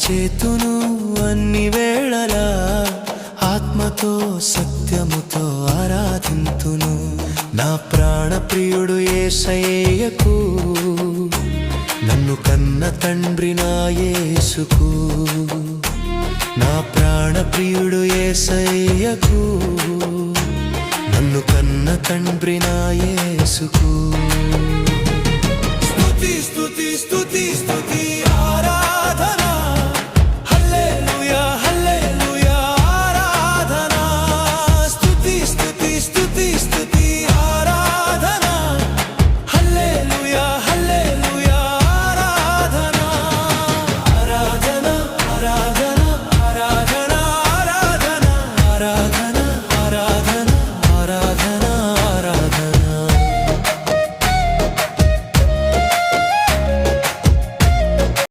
చేతును అన్ని వేళలా ఆత్మతో సత్యముతో ఆరాధింతును. నా ప్రాణ ప్రియుడు యేసయ్యకు, నన్ను కన్న తండ్రి నా యేసుకు. నా ప్రాణ ప్రియుడు యేసయ్యకు, నన్ను కన్న తండ్రి నా యేసుకు. స్తుతిస్తూ